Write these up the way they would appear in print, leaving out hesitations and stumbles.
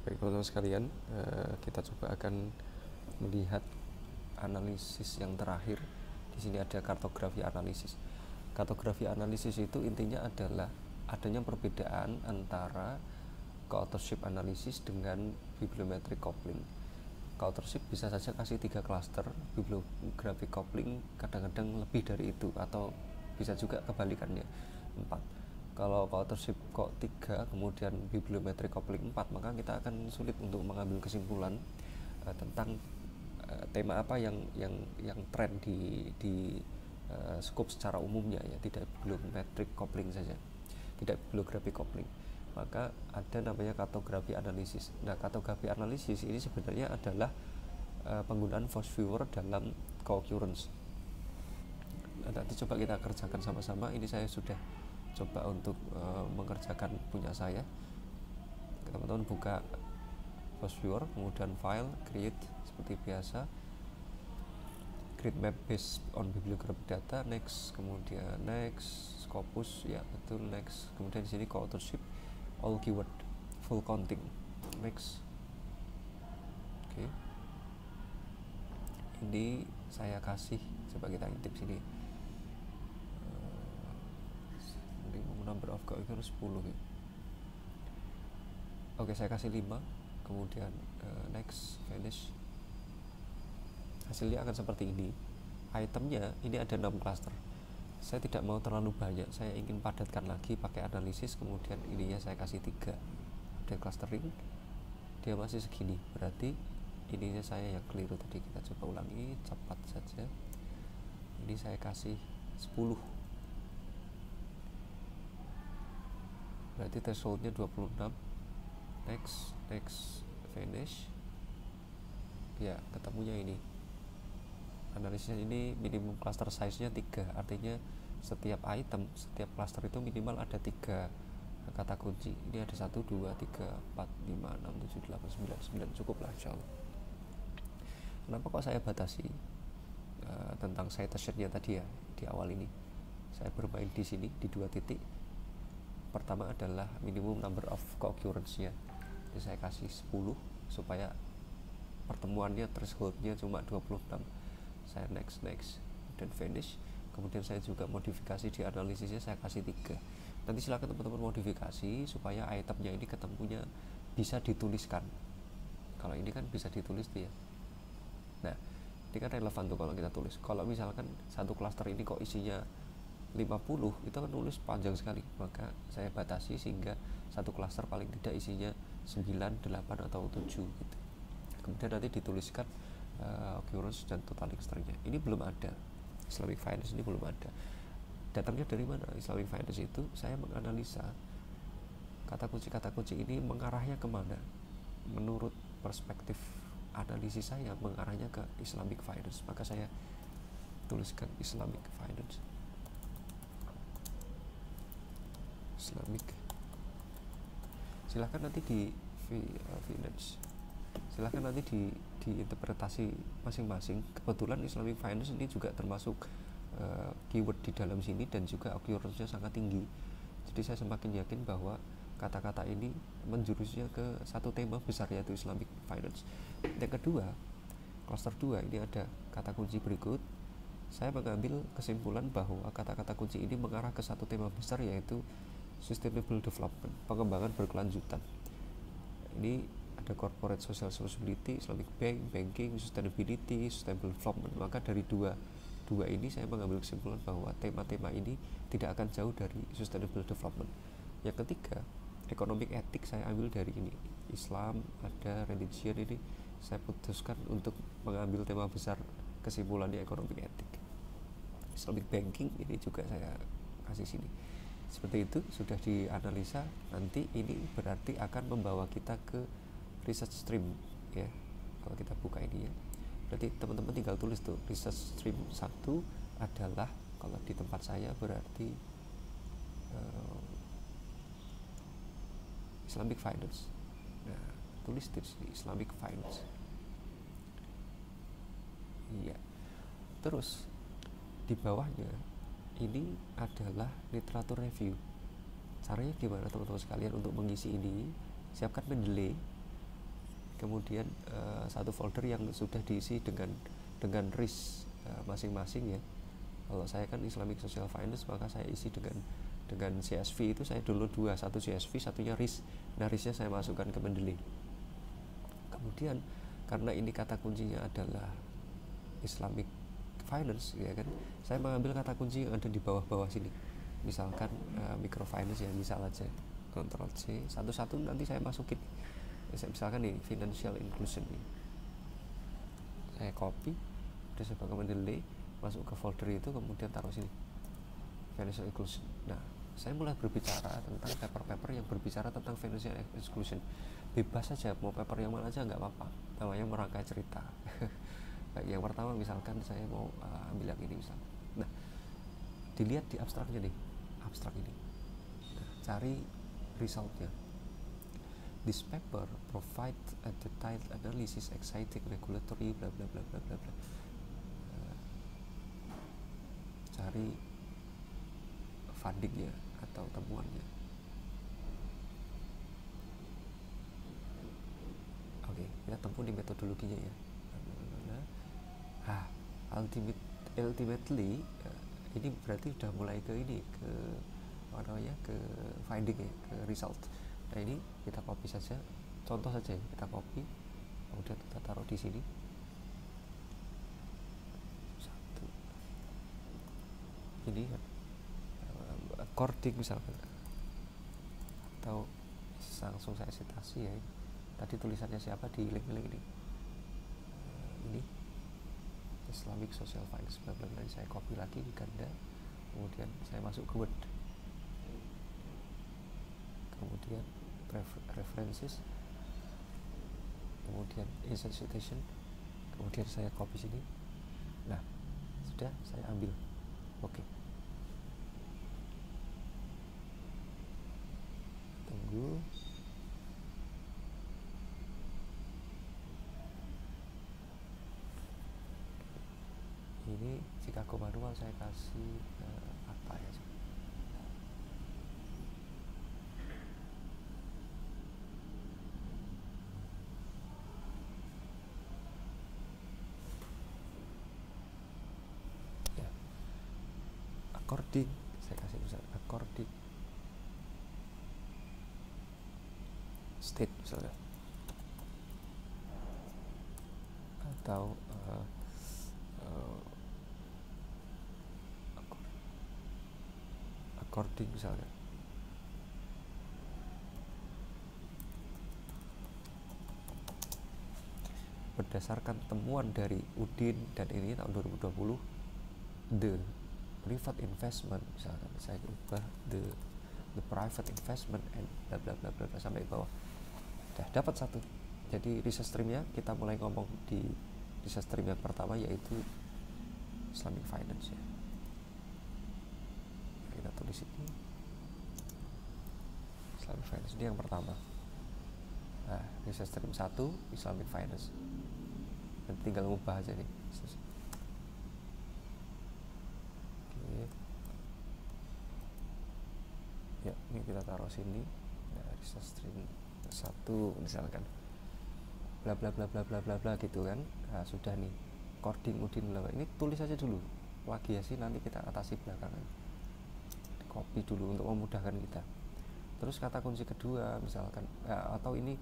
Baik teman-teman sekalian, kita coba akan melihat analisis yang terakhir. Di sini ada kartografi analisis. Kartografi analisis itu intinya adalah adanya perbedaan antara co-authorship analisis dengan bibliometric coupling. Co-authorship bisa saja kasih 3 cluster, bibliographic coupling kadang-kadang lebih dari itu, atau bisa juga kebalikannya 4. Kalau co-authorship kok 3 kemudian bibliometric coupling 4, maka kita akan sulit untuk mengambil kesimpulan tentang tema apa yang tren di scope secara umumnya, ya, tidak bibliometric coupling saja, tidak bibliographic coupling. Maka ada namanya kartografi analisis. Nah, kartografi analisis ini sebenarnya adalah penggunaan force viewer dalam co-occurrence. Nah, nanti coba kita kerjakan sama-sama. Ini saya sudah coba untuk mengerjakan punya saya. Teman-teman buka force viewer, kemudian file, create seperti biasa, create map based on bibliographic data, next, kemudian next, Scopus, ya betul, next, kemudian di sini co-authorship, all keyword, full counting, next. Oke. Ini saya kasih, coba kita intip sini, number of co-authors 10 ya. Oke, saya kasih 5, kemudian next, finish. Hasilnya akan seperti ini. Itemnya ini ada 6 cluster. Saya tidak mau terlalu banyak, saya ingin padatkan lagi pakai analisis. Kemudian ininya saya kasih 3, ada clustering, dia masih segini, berarti ininya saya yang keliru tadi. Kita coba ulangi cepat saja. Ini saya kasih 10, berarti thresholdnya 26. Next, finish. Ya, ketemunya ini. Analisisnya ini minimum cluster size-nya 3, artinya setiap item, setiap cluster itu minimal ada 3 kata kunci. Ini ada 1, 2, 3, 4, 5, 6, 7, 8, 9, cukup lah insyaallah. Kenapa kok saya batasi tentang citation-nya tadi ya, di awal ini saya bermain di sini di 2 titik. Pertama adalah minimum number of co-occurrence-nya, jadi saya kasih 10 supaya pertemuannya threshold-nya cuma 26. Saya next, dan finish. Kemudian saya juga modifikasi di analisisnya, saya kasih 3. Nanti silakan teman-teman modifikasi supaya itemnya ini ketemunya bisa dituliskan. Kalau ini kan bisa ditulis dia. Nah, ini kan relevan tuh kalau kita tulis. Kalau misalkan satu cluster ini kok isinya 50, itu kan nulis panjang sekali. Maka saya batasi sehingga satu cluster paling tidak isinya 9, 8, atau 7 gitu. Kemudian nanti dituliskan occurrence dan total extract-nya. Ini belum ada, Islamic Finance ini belum ada. Datangnya dari mana? Islamic Finance itu saya menganalisa kata kunci ini mengarahnya kemana. Menurut perspektif analisis saya mengarahnya ke Islamic Finance, maka saya tuliskan Islamic Finance. Islamic. Silahkan nanti di finance, silahkan nanti diinterpretasi masing-masing. Kebetulan Islamic Finance ini juga termasuk keyword di dalam sini dan juga occurrence-nya sangat tinggi. Jadi saya semakin yakin bahwa kata-kata ini menjurusnya ke satu tema besar, yaitu Islamic Finance. Yang kedua, cluster 2 ini ada kata kunci berikut. Saya mengambil kesimpulan bahwa kata-kata kunci ini mengarah ke satu tema besar, yaitu sustainable development, pengembangan berkelanjutan. Ini ada corporate social responsibility, Islamic banking, sustainability, sustainable development. Maka dari dua ini saya mengambil kesimpulan bahwa tema-tema ini tidak akan jauh dari sustainable development. Yang ketiga, economic ethics saya ambil dari ini, Islam, ada religion. Ini saya putuskan untuk mengambil tema besar kesimpulannya economic ethics. Islamic banking ini juga saya kasih sini. Seperti itu sudah dianalisa. Nanti ini berarti akan membawa kita ke research stream ya. Kalau kita buka ini ya, berarti teman-teman tinggal tulis tuh research stream 1 adalah, kalau di tempat saya berarti Islamic Finance. Nah, tulis di sini Islamic Finance. Iya. Terus di bawahnya ini adalah literatur review. Caranya gimana teman-teman sekalian untuk mengisi ini? Siapkan Mendeley. kemudian satu folder yang sudah diisi dengan RIS masing-masing ya. Kalau saya kan Islamic Social Finance, maka saya isi dengan CSV itu saya download dua, satu CSV, satunya RIS. Nah, RIS-nya saya masukkan ke Mendeley. Kemudian karena ini kata kuncinya adalah Islamic Finance ya kan, saya mengambil kata kunci yang ada di bawah-bawah sini. Misalkan microfinance ya, misal aja Ctrl C, satu-satu nanti saya masukin. Misalkan nih financial inclusion nih, saya copy, udah saya pakai Mendeley, masuk ke folder itu, kemudian taruh sini financial inclusion. Nah, saya mulai berbicara tentang paper-paper yang berbicara tentang financial inclusion. Bebas saja, mau paper yang mana aja nggak apa-apa, namanya merangkai cerita. Yang pertama misalkan saya mau ambil yang ini misalkan. Nah, dilihat di abstraknya nih, abstrak ini. Nah, cari resultnya. This paper provide a detailed analysis exciting regulatory bla bla bla bla bla bla. Cari fundingnya atau temuannya. Oke, kita tempuh di metodologinya ya. Ultimately ini berarti udah mulai ke ini, ke apa namanya, ke finding ya, ke result. Nah, ini kita copy saja, contoh saja ya, kita copy, kemudian kita taruh di sini. Satu. Ini kan according misalkan, atau langsung saya citasi ya. Tadi tulisannya siapa di link-link ini? Ini Islamic Social Finance, benar-benar saya copy lagi di ganda, kemudian saya masuk ke Word, kemudian references, kemudian insert citation, kemudian saya copy sini. Nah, sudah saya ambil. Oke. Tunggu. Ini jika go manual saya kasih apa ya? Ya. According, saya kasih misalnya according state misalnya, atau according misalnya. Berdasarkan temuan dari Udin dan ini tahun 2020, the private investment misalkan, saya ubah the private investment and bla bla bla bla sampai bawah. Udah dapat satu. Jadi research streamnya kita mulai ngomong di research stream yang pertama, yaitu Islamic Finance ya. Kita tulis ini Islamic Finance, ini yang pertama. Nah, research stream 1 Islamic Finance. Dan tinggal ngubah aja nih. Oke. Ya, ini kita taruh sini. Nah, research stream 1 misalkan. Bla bla bla bla bla bla bla gitu kan. Nah, sudah nih. Coding Udin bla bla. Ini tulis aja dulu. Plagiasi nanti kita atasi belakangan. Copy dulu untuk memudahkan kita. Terus kata kunci kedua misalkan, atau ini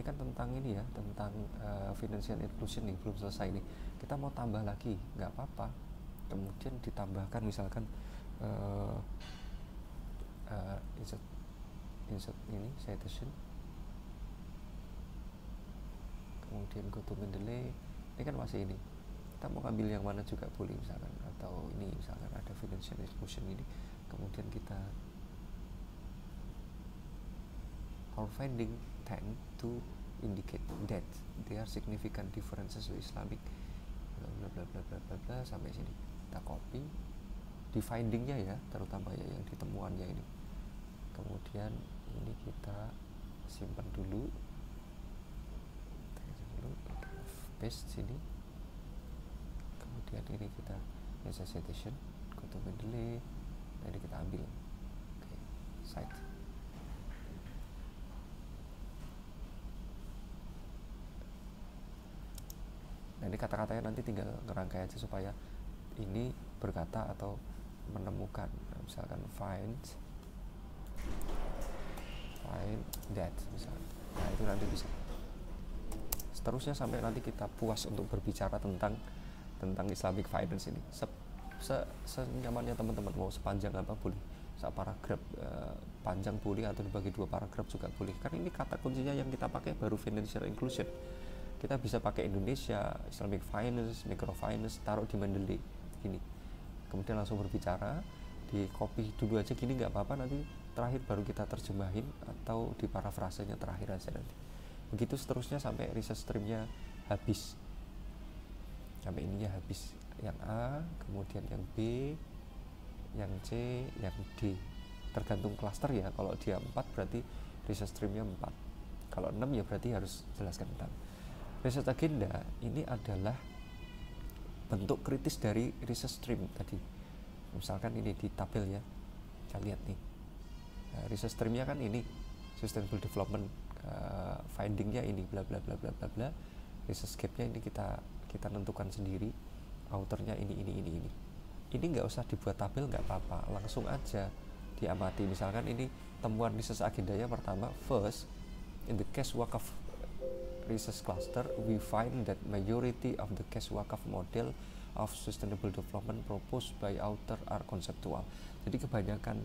kan tentang ini ya, tentang financial inclusion nih, belum selesai nih, kita mau tambah lagi nggak apa-apa, kemudian ditambahkan misalkan insert ini citation, kemudian go to Mendeley. Ini kan masih ini, kita mau ambil yang mana juga boleh misalkan, atau ini misalkan ada financial inclusion ini, kemudian kita our finding tend to indicate that there are significant differences with Islamic bla bla bla bla bla bla sampai sini. Kita copy di findingnya ya, terutama ya yang ditemuannya ini. Kemudian ini kita simpan dulu, paste sini. Kemudian ini kita insert citation, go to Mendeley, dan ini kita ambil. Oke, cite. kata-katanya nanti tinggal ngerangkai aja supaya ini berkata atau menemukan. Misalkan find that misalnya. Nah itu nanti bisa. Seterusnya sampai nanti kita puas untuk berbicara tentang Islamic finance ini. Senyamannya teman-teman, mau sepanjang apa boleh, paragraf panjang boleh, atau dibagi 2 paragraf juga boleh. Karena ini kata kuncinya yang kita pakai baru financial inclusion. Kita bisa pakai Indonesia, Islamic finance, microfinance, taruh di Mendeley gini. Kemudian langsung berbicara, di copy dulu aja gini nggak apa-apa, nanti terakhir baru kita terjemahin atau di parafrasenya terakhir aja nanti. Begitu seterusnya sampai research streamnya habis, sampai ininya habis, yang A, kemudian yang B, yang C, yang D, tergantung klaster ya. Kalau dia 4 berarti research streamnya 4, kalau 6 ya berarti harus jelaskan 6. Research agenda ini adalah bentuk kritis dari research stream tadi. Misalkan ini di tabel ya, kita lihat nih, research streamnya kan ini sustainable development, findingnya ini bla bla bla bla bla bla, research gapnya ini kita tentukan sendiri, authornya ini nggak usah dibuat tabel, nggak apa-apa, langsung aja diamati. Misalkan ini temuan research agendanya pertama, first in the cash wakaf research cluster we find that majority of the cash wakaf model of sustainable development proposed by author are conceptual. Jadi kebanyakan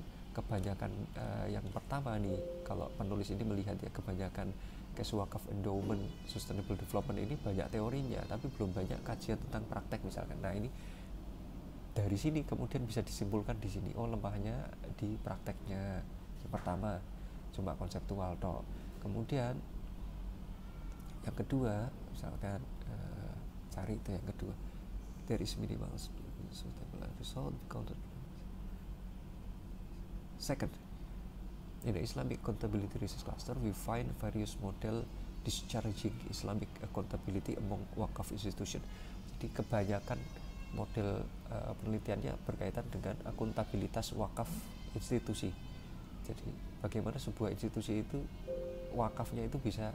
yang pertama nih, kalau penulis ini melihat ya, kebanyakan cash wakaf endowment sustainable development ini banyak teorinya tapi belum banyak kajian tentang praktek misalkan. Nah ini dari sini kemudian bisa disimpulkan di sini, oh lemahnya di prakteknya. Yang pertama cuma konseptual toh. Kemudian yang kedua misalkan cari itu yang kedua, there is minimal sustainable result counted. Second, in the Islamic accountability research cluster we find various model discharging Islamic accountability among wakaf institution. Jadi kebanyakan model penelitiannya berkaitan dengan akuntabilitas wakaf institusi. Jadi bagaimana sebuah institusi itu wakafnya itu bisa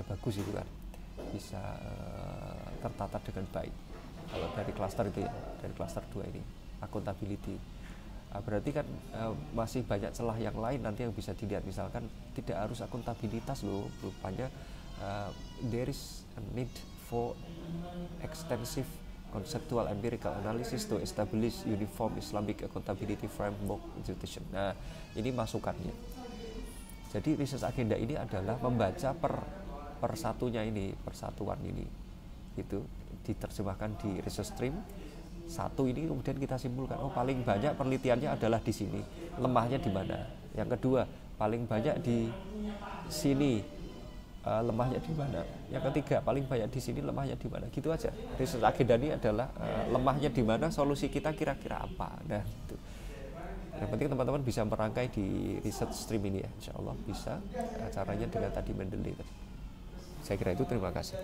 bagus itu kan, bisa tertata dengan baik. Kalau dari klaster itu ya, dari klaster 2 ini accountability. Berarti kan masih banyak celah yang lain nanti yang bisa dilihat. Misalkan tidak harus akuntabilitas loh, rupanya there is a need for extensive conceptual empirical analysis to establish uniform Islamic accountability framework institution. Nah ini masukannya. Jadi research agenda ini adalah membaca persatunya ini, persatuan ini itu diterjemahkan di research stream satu ini, kemudian kita simpulkan, oh paling banyak penelitiannya adalah di sini, lemahnya di mana. Yang kedua, paling banyak di sini, lemahnya di mana. Yang ketiga, paling banyak di sini, lemahnya di mana. Gitu aja. Research agenda ini adalah lemahnya di mana, solusi kita kira-kira apa. Nah, itu. Yang penting teman-teman bisa merangkai di research stream ini ya, insya Allah bisa. Caranya dengan tadi Mendeley. Saya kira itu, terima kasih.